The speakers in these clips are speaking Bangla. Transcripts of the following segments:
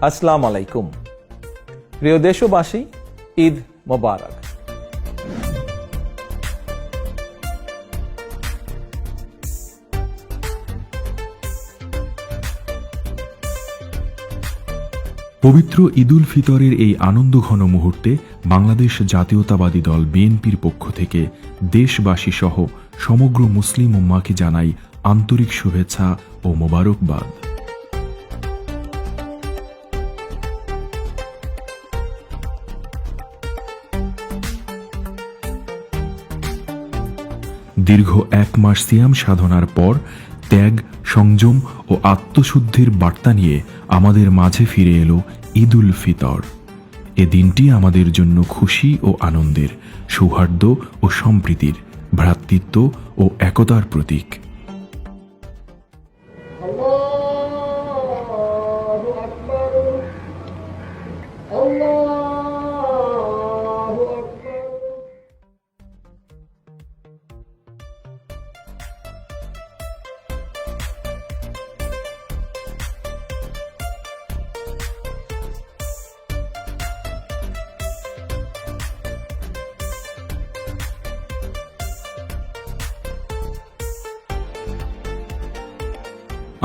আসসালামু আলাইকুম। প্রিয় দেশবাসী, ঈদ মোবারক। পবিত্র ঈদুল ফিতরের এই আনন্দঘন মুহূর্তে বাংলাদেশ জাতীয়তাবাদী দল বিএনপির পক্ষ থেকে দেশবাসী সহ সমগ্র মুসলিম উম্মাহকে জানাই আন্তরিক শুভেচ্ছা ও মোবারকবাদ। দীর্ঘ 1 মাস সিয়াম সাধনার পর ত্যাগ, সংযম ও আত্মশুদ্ধির বার্তা নিয়ে আমাদের মাঝে ফিরে এলো ঈদুল ফিতর। এ দিনটি আমাদের জন্য খুশি ও আনন্দের, সৌহার্দ্য ও সম্প্রীতির, ভ্রাতৃত্ব ও একতার প্রতীক।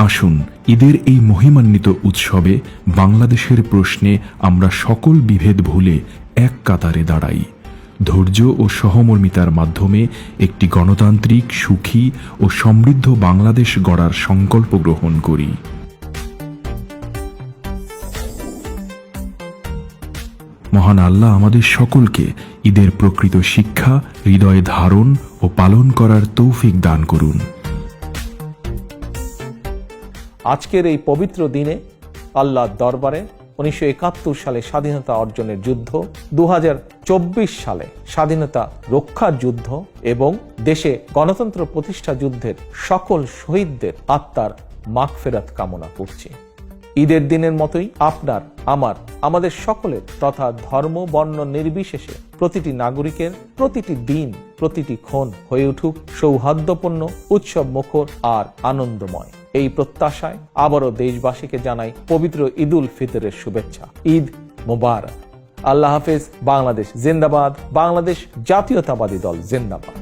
আসুন ঈদের এই মহিমান্বিত উৎসবে বাংলাদেশের প্রশ্নে আমরা সকল বিভেদ ভুলে এক কাতারে দাঁড়াই। ধৈর্য ও সহমর্মিতার মাধ্যমে একটি গণতান্ত্রিক, সুখী ও সমৃদ্ধ বাংলাদেশ গড়ার সংকল্প গ্রহণ করি। মহান আল্লাহ আমাদের সকলকে ঈদের প্রকৃত শিক্ষা হৃদয়ে ধারণ ও পালন করার তৌফিক দান করুন। আজকের এই পবিত্র দিনে আল্লাহর দরবারে 1971 সালে স্বাধীনতা অর্জনের যুদ্ধ, 2024 সালে স্বাধীনতা রক্ষার যুদ্ধ এবং দেশে গণতন্ত্র প্রতিষ্ঠা যুদ্ধের সকল শহীদদের আত্মার মাগফিরাত কামনা করছি। ঈদের দিনের মতোই আপনার, আমাদের সকলের তথা ধর্ম বর্ণ নির্বিশেষে প্রতিটি নাগরিকের প্রতিটি দিন, প্রতিটি ক্ষণ হয়ে উঠুক সৌহার্দ্যপূর্ণ, উৎসব মুখর আর আনন্দময়। এই প্রত্যাশায় আবারও দেশবাসীকে জানাই পবিত্র ঈদুল ফিতরের শুভেচ্ছা। ঈদ মোবারক। আল্লাহ হাফেজ। বাংলাদেশ জিন্দাবাদ। বাংলাদেশ জাতীয়তাবাদী দল জিন্দাবাদ।